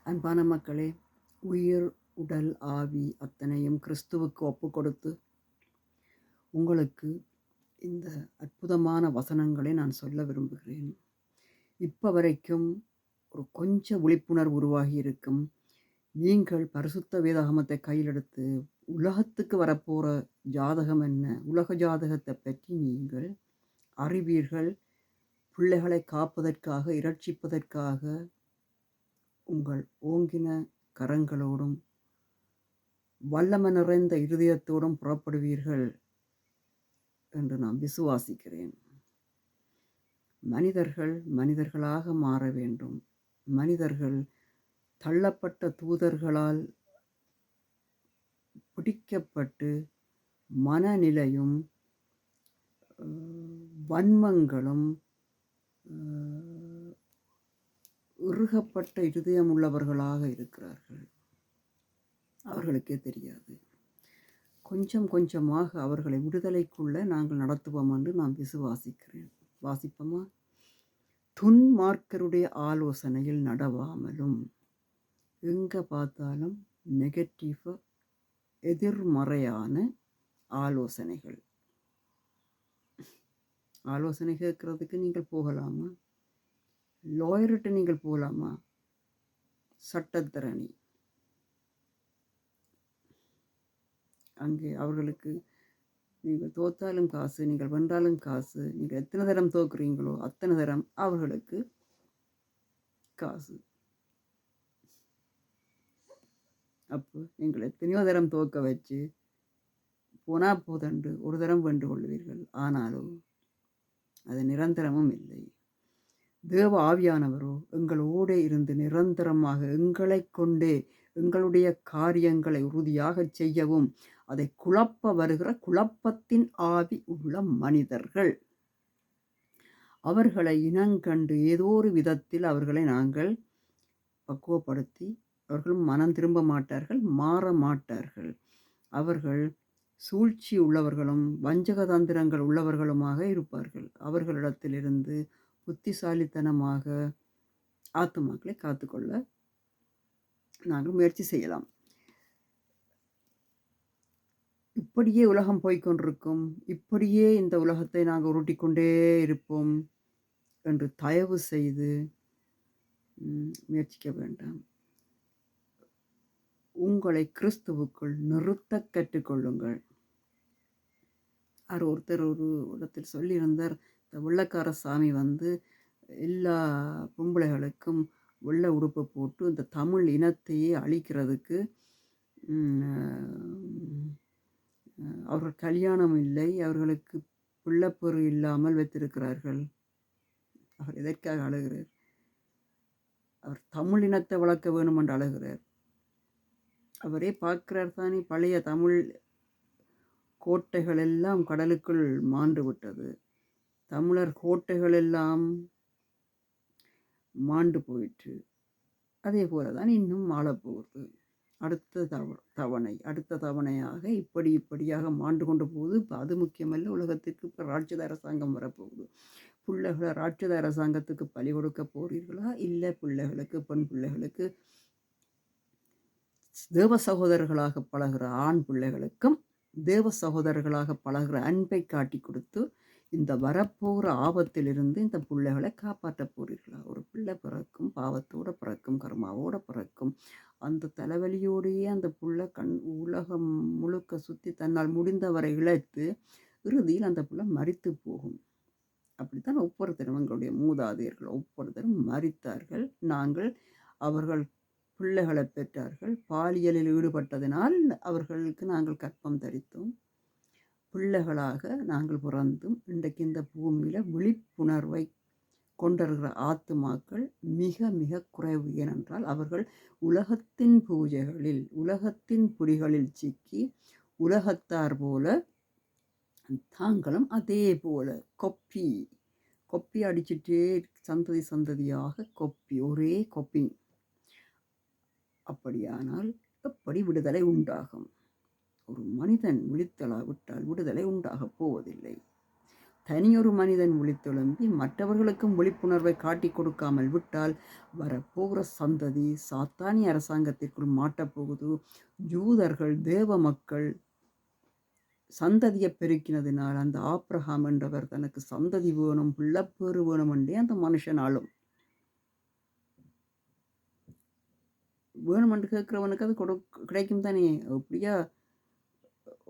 அன்பான மக்களே, உயிர், உடல், ஆவி அத்தனையும் கிறிஸ்துவுக்கு ஒப்பு கொடுத்து உங்களுக்கு இந்த அற்புதமான வசனங்களை நான் சொல்ல விரும்புகிறேன். இப்போ வரைக்கும் ஒரு கொஞ்சம் விழிப்புணர்வு உருவாகி இருக்கும். நீங்கள் பரிசுத்த வேதாகமத்தை கையில் எடுத்து உலகத்துக்கு வரப்போகிற ஜாதகம் என்ன, உலக ஜாதகத்தை பற்றி நீங்கள் அறிவீர்கள். பிள்ளைகளை காப்பதற்காக, இரட்சிப்பதற்காக உங்கள் ஓங்கின கரங்களோடும் வல்லமை நிறைந்த இருதயத்தோடும் புறப்படுவீர்கள் என்று நான் விசுவாசிக்கிறேன். மனிதர்கள் மனிதர்களாக மாற வேண்டும். மனிதர்கள் தள்ளப்பட்ட தூதர்களால் பிடிக்கப்பட்டு மனநிலையும் வன்மங்களும் இறுகப்பட்ட இருதயம் உள்ளவர்களாக இருக்கிறார்கள். அவர்களுக்கே தெரியாது. கொஞ்சம் கொஞ்சமாக அவர்களை விடுதலைக்குள்ள நாங்கள் நடத்துவோம் என்று நான் விசுவாசிக்கிறேன். வாசிப்போமா? துன்மார்க்கருடைய ஆலோசனையில் நடவாமலும், எங்கே பார்த்தாலும் நெகட்டிவாக எதிர்மறையான ஆலோசனைகள். ஆலோசனை கேட்கறதுக்கு நீங்கள் போகலாமா? லாயர்கிட்ட நீங்கள் போகலாமா? சட்டத்தரணி அங்கே அவர்களுக்கு நீங்கள் தோத்தாலும் காசு, நீங்கள் வென்றாலும் காசு. நீங்கள் எத்தனை தரம் தோக்குறீங்களோ அத்தனை தரம் அவர்களுக்கு காசு. அப்போ நீங்கள் எத்தனையோ தரம் தோக்க வச்சு போனா போதன்று ஒரு தரம் வென்று கொள்வீர்கள். ஆனாலும் அது நிரந்தரமும் இல்லை. தேவ ஆவியானவரோ எங்களோடு இருந்து நிரந்தரமாக எங்களை கொண்டே எங்களுடைய காரியங்களை உறுதியாக செய்யவும் அதை குழப்ப வருகிற குழப்பத்தின் ஆவி உள்ள மனிதர்கள், அவர்களை இனங்கண்டு ஏதோ ஒரு விதத்தில் அவர்களை நாங்கள் பக்குவப்படுத்தி அவர்களும் மனம் திரும்ப மாட்டார்கள், மாற மாட்டார்கள். அவர்கள் சூழ்ச்சி உள்ளவர்களும் வஞ்சக தந்திரங்கள் உள்ளவர்களுமாக இருப்பார்கள். அவர்களிடத்திலிருந்து புத்திசாலித்தனமாக ஆத்துமாக்களை காத்துக்கொள்ள நாங்கள் முயற்சி செய்யலாம். இப்படியே உலகம் போய்கொண்டிருக்கும், இப்படியே இந்த உலகத்தை நாங்கள் உருட்டிக்கொண்டே இருப்போம் என்று தயவு செய்து முயற்சிக்க வேண்டாம். உங்களை கிறிஸ்துவுக்குள் நிறுத்த கற்றுக்கொள்ளுங்கள். ஒருத்தர் ஒரு இடத்தில் சொல்லியிருந்தார், இந்த வெள்ளைக்கார சாமி எல்லா பொம்பளைகளுக்கும் வெள்ளை உடுப்பு போட்டு இந்த தமிழ் இனத்தையே அழிக்கிறதுக்கு அவர்கள் கல்யாணம் இல்லை, அவர்களுக்கு பிள்ளைப்பெரு இல்லாமல் வைத்திருக்கிறார்கள். அவர் எதற்காக அழுகிறார்? அவர் தமிழ் இனத்தை வளர்க்க வேணும் என்று அழுகிறார். அவரே பார்க்கிறார் தானே, பழைய தமிழ் கோட்டைகள் எல்லாம் கடலுக்குள் மாண்டு விட்டது. தமிழர் கோட்டைகள் எல்லாம் மாண்டு போயிற்று. அதே போல தான் இன்னும் மாளப்போகுது. அடுத்த தவணையாக இப்படியாக மாண்டு கொண்டு போகுது. இப்போ அது முக்கியமல்ல, உலகத்திற்கு இப்போ ராட்சத அரசாங்கம் வரப்போகுது. பிள்ளைகளை ராட்சத அரசாங்கத்துக்கு பலி கொடுக்க போகிறீர்களா? இல்லை, பிள்ளைகளுக்கு, பெண் பிள்ளைகளுக்கு, தேவ சகோதரர்களாக பழகிற ஆண் பிள்ளைகளுக்கும் தேவ சகோதரர்களாக பழகிற அன்பை காட்டி கொடுத்து இந்த வரப்போகிற ஆபத்திலிருந்து இந்த பிள்ளைகளை காப்பாற்ற போகிறீர்களா? ஒரு பிள்ளை பிறக்கும், பாவத்தோடு பிறக்கும், கர்மாவோடு பிறக்கும். அந்த தலைவலியோடையே அந்த பிள்ளை உலகம் முழுக்க சுற்றி தன்னால் முடிந்தவரை இழைத்து இறுதியில் அந்த பிள்ளை மரித்து போகும். அப்படித்தான் ஒவ்வொருத்தரும் எங்களுடைய மூதாதையர்கள் ஒவ்வொருத்தரும் மரித்தார்கள். நாங்கள் அவர்கள் பிள்ளைகளை பெற்றார்கள். பாலியலில் ஈடுபட்டதினால் அவர்களுக்கு நாங்கள் கற்பம் தரித்தோம். பிள்ளைகளாக நாங்கள் பிறந்தும் இன்றைக்கு இந்த பூமியில் விழிப்புணர்வை கொண்டிருக்கிற ஆத்துமாக்கள் மிக மிக குறைவு. ஏனென்றால் அவர்கள் உலகத்தின் பூஜைகளில், உலகத்தின் பிடிகளில் சிக்கி உலகத்தார் போல தாங்களும் அதே போல கொப்பி அடிச்சுட்டே சந்ததி சந்ததியாக ஒரே கொப்பிங். அப்படியானால் எப்படி விடுதலை உண்டாகும்? ஒரு மனிதன் விழித்தலாவிட்டால் விடுதலை உண்டாகப் போவதில்லை. தனியொரு மனிதன் விழித்தெழும்பி மற்றவர்களுக்கும் விழிப்புணர்வை காட்டிக் கொடுக்காமல் விட்டால் வரப்போகிற சந்ததி சாத்தானிய அரசாங்கத்திற்குள் மாட்டப்போகுது. யூதர்கள் தேவ மக்கள் சந்ததியை பெருக்கினதினால் அந்த ஆப்ரஹாம் என்றவர் தனக்கு சந்ததி வேணும், பிள்ளைப்பேறு வேணும் என்றே அந்த மனுஷன் ஆளும். வேணுமென்று கேட்குறவனுக்கு அது கிடைக்கும் தானே. அப்படியா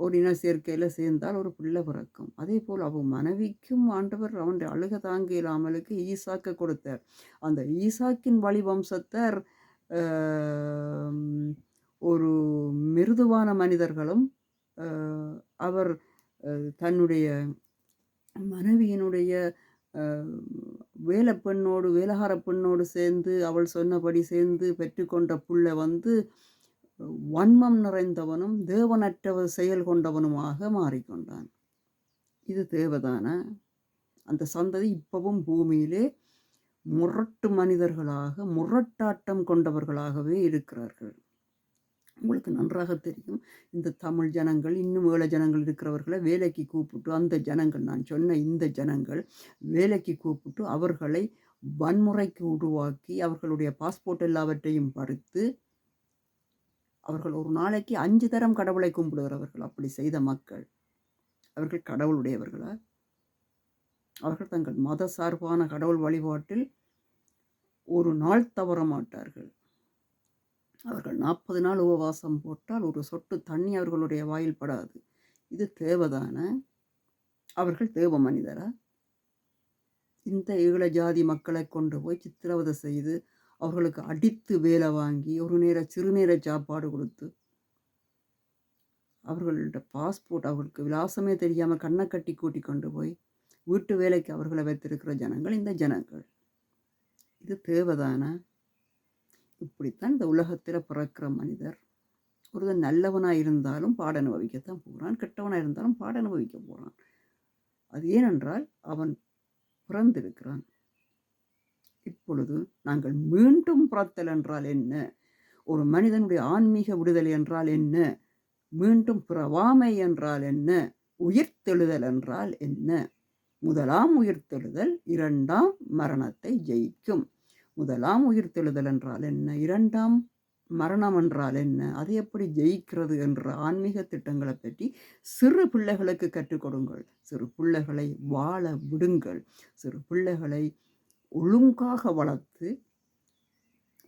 ஒரு இன சேர்க்கையில் சேர்ந்தால் ஒரு பிள்ளை பிறக்கும். அதே போல் அவன் மனைவிக்கும் ஆண்டவர் அவன் அழுக தாங்க இல்லாமலுக்கு ஈசாக்க கொடுத்தார். அந்த ஈசாக்கின் வழிவம்சத்தார் ஒரு மிருதுவான மனிதர்களும் அவர் தன்னுடைய மனைவியினுடைய வேலைப்பெண்ணோடு வேலைகார பெண்ணோடு சேர்ந்து அவள் சொன்னபடி சேர்ந்து பெற்றுக்கொண்ட புள்ள வன்மம் நிறைந்தவனும் தேவனற்ற செயல் கொண்டவனுமாக மாறிக்கொண்டான். இது தேவதான? அந்த சந்ததி இப்பவும் பூமியிலே முரட்டு மனிதர்களாக முரட்டாட்டம் கொண்டவர்களாகவே இருக்கிறார்கள். உங்களுக்கு நன்றாக தெரியும், இந்த தமிழ் ஜனங்கள் இன்னும் ஏழை ஜனங்கள் இருக்கிறவர்களை வேலைக்கு கூப்பிட்டு அந்த ஜனங்கள், நான் சொன்ன இந்த ஜனங்கள் வேலைக்கு கூப்பிட்டு அவர்களை வன்முறைக்கு உருவாக்கி அவர்களுடைய பாஸ்போர்ட் எல்லாவற்றையும் பறித்து அவர்கள் ஒரு நாளைக்கு 5 தரம் கடவுளை கும்பிடுகிறவர்கள். அப்படி செய்த மக்கள் அவர்கள் கடவுளுடையவர்களா? அவர்கள் தங்கள் மத சார்பான கடவுள் வழிபாட்டில் ஒரு நாள் தவற மாட்டார்கள். அவர்கள் 40 நாள் உபவாசம் போட்டால் ஒரு சொட்டு தண்ணி அவர்களுடைய வாயில் படாது. இது தேவதான? அவர்கள் தேவ மனிதரா? இந்த ஈழ ஜாதி மக்களை கொண்டு போய் சித்திரவதை செய்து அவர்களுக்கு அடித்து வேலை வாங்கி ஒரு சிறுநேர சாப்பாடு கொடுத்து அவர்களோட பாஸ்போர்ட் அவர்களுக்கு விலாசமே தெரியாமல் கண்ணை கட்டி கூட்டி கொண்டு போய் வீட்டு வேலைக்கு அவர்களை வைத்திருக்கிற ஜனங்கள் இந்த ஜனங்கள். இது தேவதான? இப்படித்தான் இந்த உலகத்தில் பிறக்கிற மனிதர் ஒருவன் நல்லவனாக இருந்தாலும் பாட அனுபவிக்கத்தான் போகிறான், கெட்டவனாக இருந்தாலும் பாட அனுபவிக்க போகிறான். அது ஏனென்றால் அவன் பிறந்திருக்கிறான். இப்பொழுது நாங்கள் மீண்டும் பிறத்தல் என்றால் என்ன, ஒரு மனிதனுடைய ஆன்மீக விடுதலை என்றால் என்ன, மீண்டும் பிறவாமை என்றால் என்ன, உயிர்த்தெழுதல் என்றால் என்ன? முதலாம் உயிர்த்தெழுதல் 2ஆம் மரணத்தை ஜெயிக்கும். முதலாம் உயிர்த்தெழுதல் என்றால் என்ன, 2ஆம் மரணம் என்றால் என்ன, அதை எப்படி ஜெயிக்கிறது என்ற ஆன்மீக திட்டங்களை பற்றி சிறு பிள்ளைகளுக்கு கற்றுக் கொடுங்கள். சிறு பிள்ளைகளை வாழ விடுங்கள். சிறு பிள்ளைகளை ஒழுங்காக வளர்த்து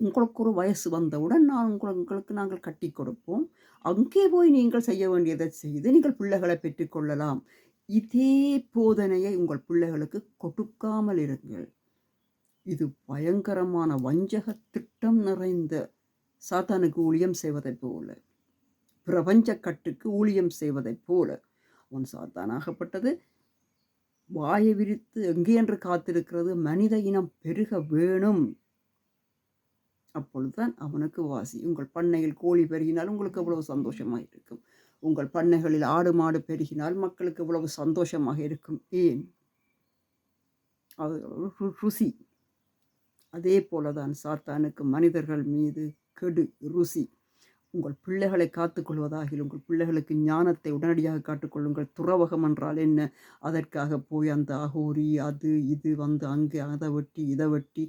உங்களுக்கு ஒரு வயசு வந்தவுடன் உங்களுக்கு நாங்கள் கட்டி கொடுப்போம், அங்கே போய் நீங்கள் செய்ய வேண்டியதை செய்து நீங்கள் பிள்ளைகளை பெற்றுக்கொள்ளலாம். இதே போதனையை உங்கள் பிள்ளைகளுக்கு கொடுக்காமல் இருங்கள். இது பயங்கரமான வஞ்சக திட்டம் நிறைந்த சாத்தானுக்கு ஊழியம் செய்வதைப் போல, பிரபஞ்ச கட்டுக்கு ஊழியம் செய்வதைப் போல. அவன் சாத்தானாகப்பட்டது வாயை விரித்து எங்கே என்று காத்திருக்கிறது, மனித இனம் பெருக வேணும். அப்பொழுதுதான் அவனுக்கு வாசி. உங்கள் பண்ணையில் கோழி பெருகினால் உங்களுக்கு எவ்வளவு சந்தோஷமாக இருக்கும். உங்கள் பண்ணைகளில் ஆடு மாடு பெருகினால் மக்களுக்கு எவ்வளவு சந்தோஷமாக இருக்கும். ஏன்? அது ருசி. அதே போலதான் சாத்தானுக்கு மனிதர்கள் மீது கெடு ருசி. உங்கள் பிள்ளைகளை காத்துக்கொள்வதாகில் உங்கள் பிள்ளைகளுக்கு ஞானத்தை உடனடியாக காட்டுக்கொள்ளுங்கள். துறவகம் என்றால் என்ன, அதற்காக போய் அந்த அகோரி அது இது அங்கே அதை வெட்டி இதை வெட்டி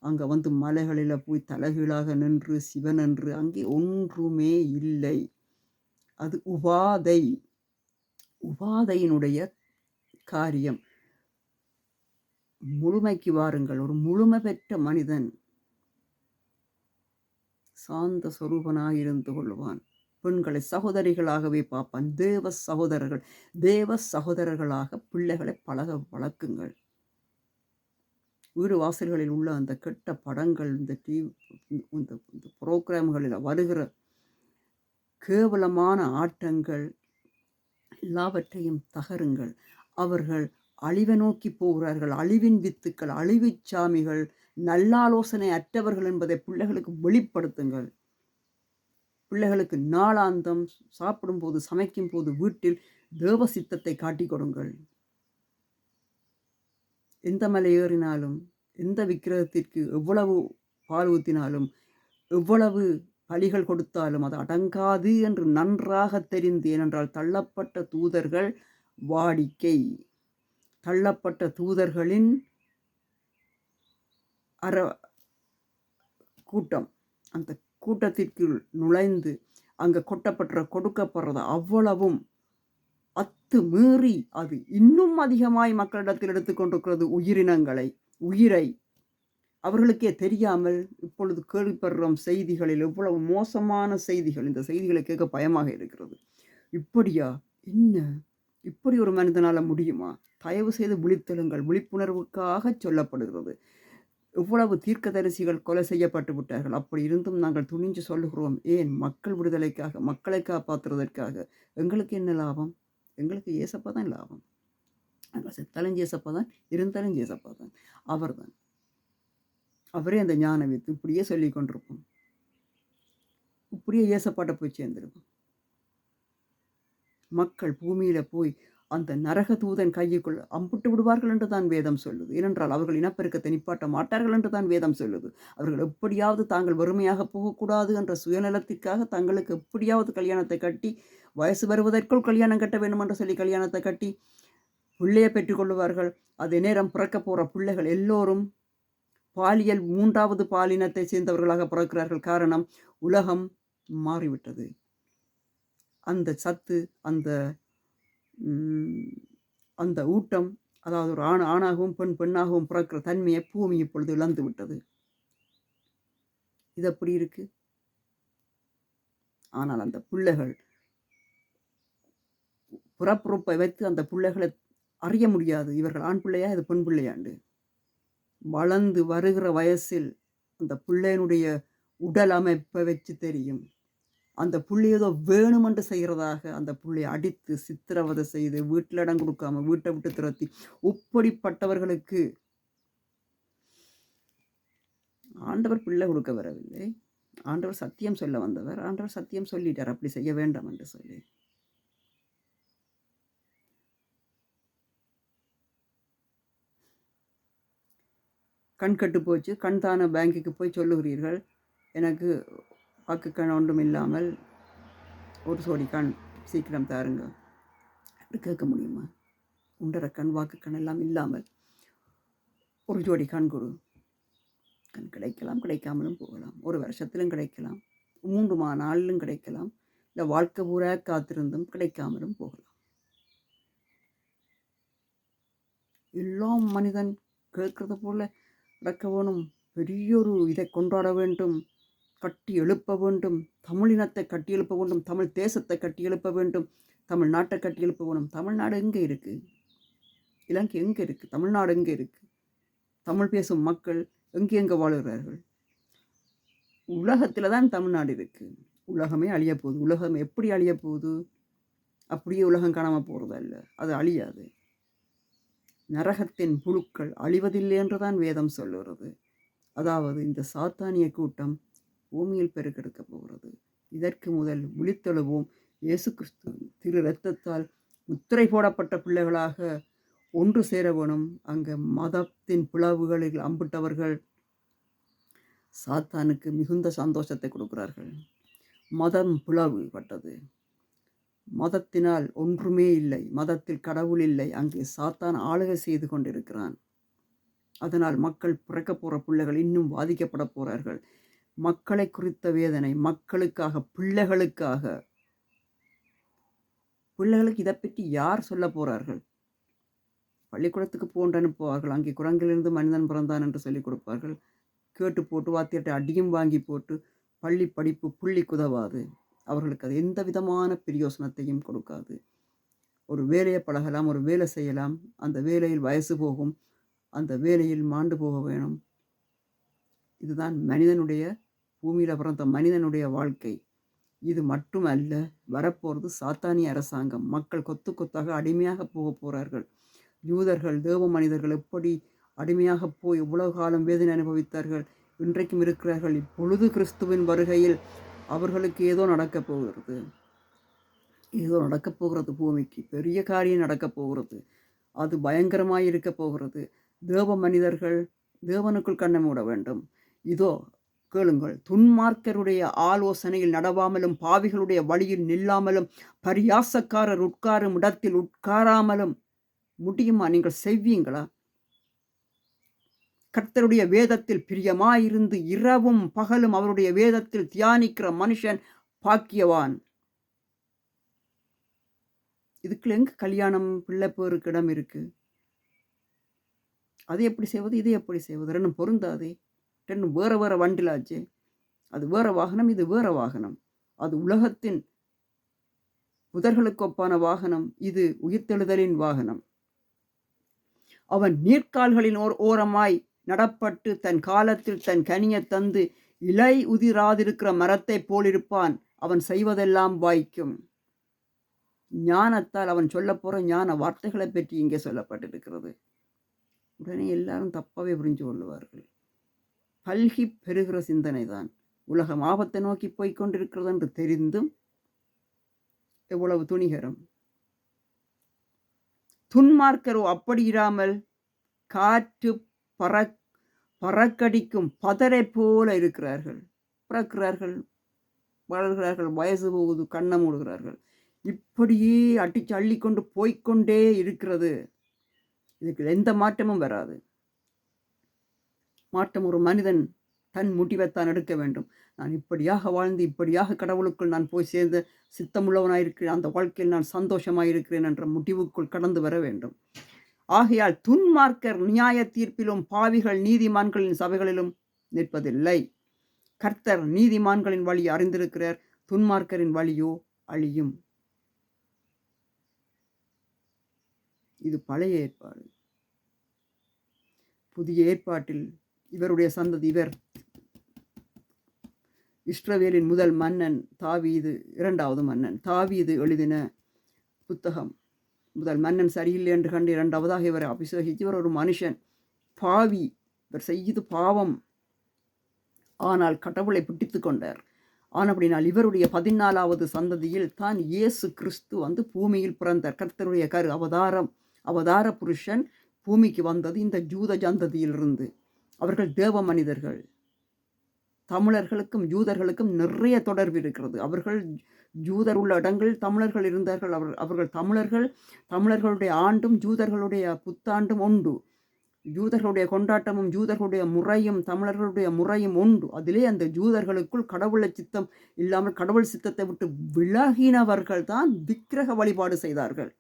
அங்கே மலைகளில் போய் தலைகீழாக நின்று சிவன் என்று அங்கே ஒன்றுமே இல்லை. அது உபாதை, உபாதையினுடைய காரியம். முழுமைக்கு வாருங்கள். ஒரு முழுமை பெற்ற மனிதன் சாந்த சொரூபனாக இருந்து கொள்வான். பெண்களை சகோதரிகளாகவே பார்ப்பான். தேவ சகோதரர்களாக பிள்ளைகளை வளர்க்குங்கள். வீடு வாசல்களில் உள்ள அந்த கெட்ட படங்கள், இந்த புரோகிராம்களில் வருகிற கேவலமான ஆட்டங்கள் எல்லாவற்றையும் தகருங்கள். அவர்கள் அழிவை நோக்கி போகிறார்கள். அழிவின் வித்துக்கள், அழிவுச் சாமிகள், நல்லாலோசனை அற்றவர்கள் என்பதை பிள்ளைகளுக்கு வெளிப்படுத்துங்கள். பிள்ளைகளுக்கு நாளாந்தம் சாப்பிடும்போது சமைக்கும் போது வீட்டில் தேவ சித்தத்தை காட்டி கொடுங்கள். எந்த மலை ஏறினாலும் எந்த விக்கிரகத்திற்கு எவ்வளவு பால் ஊற்றினாலும் எவ்வளவு பலிகள் கொடுத்தாலும் அது அடங்காது என்று நன்றாக தெரிந்து, ஏனென்றால் தள்ளப்பட்ட தூதர்கள் வாடிக்கை. தள்ளப்பட்ட தூதர்களின் அர கூட்டம். அந்த கூட்டத்திற்குள் நுழைந்து அங்கே கொடுக்கப்படுறது அவ்வளவும் மீறி அது இன்னும் அதிகமாய் மக்களிடத்தில் எடுத்துக்கொண்டிருக்கிறது உயிரினங்களை, உயிரை. அவர்களுக்கே தெரியாமல் இப்பொழுது கேள்விப்படுறோம் செய்திகளில் எவ்வளவு மோசமான செய்திகள். இந்த செய்திகளை கேட்க பயமாக இருக்கிறது. இப்படியா? என்ன இப்படி ஒரு மனிதனால முடியுமா? தயவு செய்து விழித்தெழுங்கள். விழிப்புணர்வுக்காக சொல்லப்படுகிறது. எவ்வளவு தீர்க்கதரிசிகள் கொலை செய்யப்பட்டு விட்டார்கள். அப்படி இருந்தும் நாங்கள் துணிஞ்சு சொல்லுகிறோம். ஏன்? மக்கள் விடுதலைக்காக, மக்களை காப்பாற்றுவதற்காக. எங்களுக்கு என்ன லாபம்? எங்களுக்கு ஏசப்பா தான் லாபம். நாங்கள் செத்தாலும் ஏசப்பா தான், இருந்தாலும் ஏசப்பா தான், அவர் தான். அவரே அந்த ஞான வித்து. இப்படியே சொல்லி கொண்டிருப்போம். இப்படியே ஏசப்பாட்ட போய் சேர்ந்திருப்போம். மக்கள் பூமியில போய் அந்த நரக தூதன் கையுக்குள் அம்புட்டு விடுவார்கள் என்று தான் வேதம் சொல்லுது. ஏனென்றால் அவர்கள் இனப்பெருக்கத்தை நிப்பாட்ட மாட்டார்கள் என்று தான் வேதம் சொல்லுது. அவர்கள் எப்படியாவது தாங்கள் வறுமையாக போகக்கூடாது என்ற சுயநலத்திற்காக தங்களுக்கு எப்படியாவது கல்யாணத்தை கட்டி, வயசு வருவதற்குள் கல்யாணம் கட்ட வேண்டும் என்று சொல்லி கல்யாணத்தை கட்டி பிள்ளையை பெற்றுக்கொள்ளுவார்கள். அதே நேரம் பிறக்க போகிற பிள்ளைகள் எல்லோரும் பாலியல் 3வது பாலினத்தை சேர்ந்தவர்களாக பிறக்கிறார்கள். காரணம், உலகம் மாறிவிட்டது. அந்த சத்து, அந்த ஊட்டம், அதாவது ஒரு ஆணாகவும் பெண்ணாகவும் பிறக்கிற தன்மையை பூமி இப்பொழுது இழந்து விட்டது. இது அப்படி இருக்கு. ஆனால் அந்த பிள்ளைகள் பிறப்புறுப்பை வைத்து அந்த பிள்ளைகளை அறிய முடியாது. இவர்கள் ஆண் பிள்ளையா, இது பெண் பிள்ளையாண்டு. வளர்ந்து வருகிற வயசில் அந்த பிள்ளையினுடைய உடல் அமைப்பை வச்சு தெரியும். அந்த புள்ளி ஏதோ வேணுமென்று செய்கிறதாக அந்த புள்ளியை அடித்து சித்திரவதை செய்து வீட்டில் இடம் கொடுக்காம வீட்டை விட்டு துரத்தி, இப்படிப்பட்டவர்களுக்கு ஆண்டவர் பிள்ளை கொடுக்க வரவில்லை. ஆண்டவர் சத்தியம் சொல்ல வந்தவர். ஆண்டவர் சத்தியம் சொல்லிட்டார், அப்படி செய்ய வேண்டாம் என்று சொல்லி. கண் கட்டு போச்சு. கண் தான பேங்குக்கு போய் சொல்லுகிறீர்கள், எனக்கு வாக்கு கண் ஒன்றும் இல்லாமல் ஒரு சோடி கண் சீக்கிரம் தாருங்க. அப்படி கேட்க முடியுமா? உண்டர கண், வாக்கு கண் எல்லாம் இல்லாமல் ஒரு ஜோடி கண் கொடு. கண் கிடைக்கலாம், கிடைக்காமலும் போகலாம். ஒரு வருஷத்திலும் கிடைக்கலாம், 3 நாளிலும் கிடைக்கலாம், இல்லை வாழ்க்கை பூரா காத்திருந்தும் கிடைக்காமலும் போகலாம். எல்லாம் மனிதன் கேட்கறது போல நடக்க வேணும். பெரியொரு இதை கொண்டாட வேண்டும், கட்டி எழுப்ப வேண்டும், தமிழினத்தை கட்டி எழுப்ப வேண்டும், தமிழ் தேசத்தை கட்டி எழுப்ப வேண்டும், தமிழ்நாட்டை கட்டி எழுப்ப வேணும். தமிழ்நாடு எங்கே இருக்குது? இலங்கை எங்கே இருக்குது? தமிழ்நாடு எங்கே இருக்குது? தமிழ் பேசும் மக்கள் எங்கே வாழுகிறார்கள்? உலகத்தில் தான் தமிழ்நாடு இருக்குது. உலகமே அழிய போகுது. உலகம் எப்படி அழிய போகுது? அப்படியே உலகம் காணாமல் போகிறதல்ல, அது அழியாது. நரகத்தின் புழுக்கள் அழிவதில்லை என்றுதான் வேதம் சொல்லுகிறது. அதாவது இந்த சாத்தானிய கூட்டம் பூமியில் பெருக்கெடுக்க போகிறது. இதற்கு முதல் விழித்தெழுவோம். இயேசு கிறிஸ்து திரு இரத்தத்தால் முத்திரை போடப்பட்ட பிள்ளைகளாக ஒன்று சேர வேணும். அங்கே மதத்தின் பிளவுகளில் அம்பிட்டவர்கள் சாத்தானுக்கு மிகுந்த சந்தோஷத்தை கொடுக்கிறார்கள். மதம் பிளவுபட்டது. மதத்தினால் ஒன்றுமே இல்லை. மதத்தில் கடவுள் இல்லை. அங்கே சாத்தான் ஆளுகை செய்து கொண்டிருக்கிறான். அதனால் மக்கள் பிறக்க போகிற பிள்ளைகள் இன்னும் பாதிக்கப்பட போகிறார்கள். மக்களை குறித்த வேதனை, மக்களுக்காக, பிள்ளைகளுக்காக. பிள்ளைகளுக்கு இதை பற்றி யார் சொல்ல போகிறார்கள்? பள்ளிக்கூடத்துக்கு போன்று அனுப்புவார்கள். அங்கே குரங்கிலிருந்து மனிதன் பிறந்தான் என்று சொல்லிக் கொடுப்பார்கள். கேட்டு போட்டு வாத்தியத்தை அடியும் வாங்கி போட்டு பள்ளி படிப்பு புள்ளி குதவாது. அவர்களுக்கு அது எந்த விதமான பிரயோசனத்தையும் கொடுக்காது. ஒரு வேலையை பழகலாம், ஒரு வேலை செய்யலாம், அந்த வேலையில் வயசு போகும், அந்த வேலையில் மாண்டு போக வேணும். இதுதான் மனிதனுடைய, பூமியில் பிறந்த மனிதனுடைய வாழ்க்கை. இது மட்டுமல்ல, வரப்போகிறது சாத்தானிய அரசாங்கம். மக்கள் கொத்து கொத்தாக அடிமையாக போக போகிறார்கள். யூதர்கள், தேவ மனிதர்கள் எப்படி அடிமையாக போய் இவ்வளவு காலம் வேதனை அனுபவித்தார்கள், இன்றைக்கும் இருக்கிறார்கள். இப்பொழுது கிறிஸ்துவின் வருகையில் அவர்களுக்கு ஏதோ நடக்கப் போகிறது. ஏதோ நடக்கப் போகிறது. பூமிக்கு பெரிய காரியம் நடக்கப் போகிறது. அது பயங்கரமாக இருக்க போகிறது. தேவ மனிதர்கள் தேவனுக்குள் கண்ணை மூட வேண்டும். இதோ கேளுங்கள், துன்மார்க்கருடைய ஆலோசனையில் நடவாமலும், பாவிகளுடைய வழியில் நில்லாமலும், பரியாசக்காரர் உட்காரும் இடத்தில் உட்காராமலும் முடியுமா? நீங்கள் செய்வீங்களா? கர்த்தருடைய வேதத்தில் பிரியமாயிருந்து இரவும் பகலும் அவருடைய வேதத்தில் தியானிக்கிற மனுஷன் பாக்கியவான். இதுக்குள்ள எங்க கல்யாணம், பிள்ளை பேருக்கு இடம் இருக்கு? அது எப்படி செய்வது? இது எப்படி செய்வது? 2ம் பொருந்தாதே. 2ம் வேற வேற வண்டிலாச்சே. அது வேற வாகனம், இது வேற வாகனம். அது உலகத்தின் புதர்களுக்கு ஒப்பான வாகனம், இது உயிர்த்தெழுதலின் வாகனம். அவன் நீர்க்கால்களின் ஓரமாய் நடப்பட்டு தன் காலத்தில் தன் கனியத் தந்து இலை உதிராதிருக்கிற மரத்தைப் போலிருப்பான். அவன் செய்வதெல்லாம் வாய்க்கும். ஞானத்தால் அவன் சொல்லப்போற ஞான வார்த்தைகளை பற்றி இங்கே சொல்லப்பட்டிருக்கிறது. உடனே எல்லாரும் தப்பாவே புரிஞ்சு கொள்ளுவார்கள். பல்கி பெறுகிற சிந்தனை தான். உலகம் ஆபத்தை நோக்கி போய்கொண்டிருக்கிறது என்று தெரிந்தும் எவ்வளவு துணிகரம். துன்மார்க்கரோ அப்படி இராமல் காற்று பறக்கடிக்கும் பதரை போல இருக்கிறார்கள். பிறக்கிறார்கள், வளர்கிறார்கள், வயசு போகுது, கண்ணை மூடுகிறார்கள். இப்படியே அடிச்சு அள்ளிக்கொண்டு போய்கொண்டே இருக்கிறது. இதுக்கு எந்த மாற்றமும் வராது. மாற்றம் ஒரு மனிதன் தன் முடிவைத்தான் எடுக்க வேண்டும். நான் இப்படியாக வாழ்ந்து இப்படியாக கடவுளுக்குள் நான் போய் சேர்ந்த சித்தமுள்ளவனாயிருக்கிறேன், அந்த வாழ்க்கையில் நான் சந்தோஷமாயிருக்கிறேன் என்ற முடிவுக்குள் கடந்து வர வேண்டும். ஆகையால் துன்மார்க்கர் நியாய தீர்ப்பிலும் பாவிகள் நீதிமான்களின் சபைகளிலும் நிற்பதில்லை. கர்த்தர் நீதிமான்களின் வழி அறிந்திருக்கிறார், துன்மார்க்கரின் வழியோ அழியும். இது பழைய ஏற்பாடு. புதிய ஏற்பாட்டில் இவருடைய சந்ததி, இவர் இஸ்ரவேலின் முதல் மன்னன் தாவீது, 2வது மன்னன் தாவீது எழுதின புத்தகம். முதல் மன்னன் சரியில்லை என்று கண்டு 2வதாக இவரை அபிஷேகித்து, இவர் ஒரு மனுஷன் பாவி, இவர் செய்து பாவம், ஆனால் கடவுளை பிடித்து கொண்டார். ஆனபடினால் இவருடைய 14வது சந்ததியில் தான் இயேசு கிறிஸ்து வந்து பூமியில் பிறந்தார். கர்த்தருடைய அவதார புருஷன் பூமிக்கு வந்தது இந்த ஜூத சந்ததியிலிருந்து. அவர்கள் தேவ மனிதர்கள். தமிழர்களுக்கும் ஜூதர்களுக்கும் நிறைய தொடர்பு இருக்கிறது. அவர்கள் ஜூதர் உள்ள இடங்களில் தமிழர்கள் இருந்தார்கள். அவர்கள் தமிழர்களுடைய ஆண்டும் ஜூதர்களுடைய புத்தாண்டும் உண்டு. ஜூதர்களுடைய கொண்டாட்டமும் ஜூதர்களுடைய முறையும் தமிழர்களுடைய முறையும் உண்டு. அதிலே அந்த ஜூதர்களுக்குள் கடவுளை சித்தம் இல்லாமல் கடவுள் சித்தத்தை விட்டு விலகினவர்கள் தான் விக்கிரக வழிபாடு செய்தார்கள்.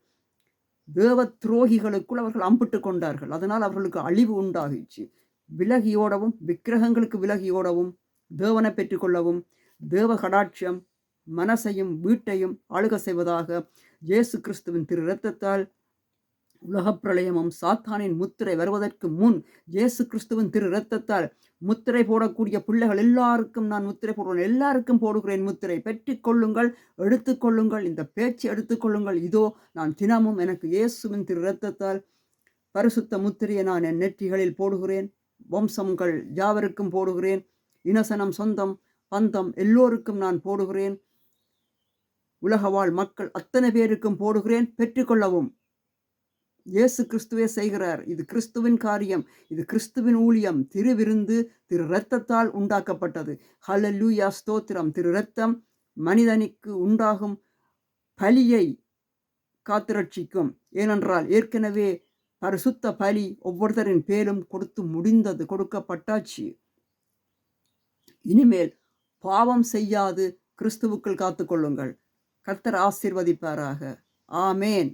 தேவ துரோகிகளுக்குள் அவர்கள் அம்பிட்டு கொண்டார்கள். அதனால் அவர்களுக்கு அழிவு உண்டாகிச்சு. விலகியோடவும், விக்கிரகங்களுக்கு விலகியோடவும், தேவனை பெற்றுக்கொள்ளவும், தேவ கடாட்சியம் மனசையும் வீட்டையும் ஆளுக செய்வதாக இயேசு கிறிஸ்துவின் திரு இரத்தத்தால் உலகப் பிரளயமும் சாத்தானின் முத்திரை வருவதற்கு முன் இயேசு கிறிஸ்துவின் திரு இரத்தத்தால் முத்திரை போடக்கூடிய பிள்ளைகள் எல்லாருக்கும் நான் முத்திரை போடுவேன், எல்லாருக்கும் போடுகிறேன் முத்திரை. பெற்றுக்கொள்ளுங்கள், எடுத்துக்கொள்ளுங்கள், இந்த பேச்சு எடுத்துக்கொள்ளுங்கள். இதோ நான் தினமும் எனக்கு இயேசுவின் திரு இரத்தத்தால் பரிசுத்த முத்திரையை நான் என் நெற்றிகளில் போடுகிறேன். வம்சங்கள் யாவருக்கும் போடுகிறேன். இனசனம், சொந்தம், பந்தம் எல்லோருக்கும் நான் போடுகிறேன். உலகவாழ் மக்கள் அத்தனை பேருக்கும் போடுகிறேன். பெற்றுக்கொள்ளவும். இயேசு கிறிஸ்துவே செய்கிறார். இது கிறிஸ்துவின் காரியம், இது கிறிஸ்துவின் ஊழியம். திருவிருந்து திரு இரத்தத்தால் உண்டாக்கப்பட்டது. ஹல்லேலூயா, ஸ்தோத்திரம். திரு இரத்தம் மனிதனுக்கு உண்டாகும் பலியை காத்துரட்சிக்கும். ஏனென்றால் ஏற்கனவே பரிசுத்த பலி ஒவ்வொருத்தரின் பேரும் கொடுக்கப்பட்டாச்சு. இனிமேல் பாவம் செய்யாது கிறிஸ்துவுக்குள் காத்துக்கொள்ளுங்கள். கர்த்தர் ஆசீர்வதிப்பாராக. ஆமேன்.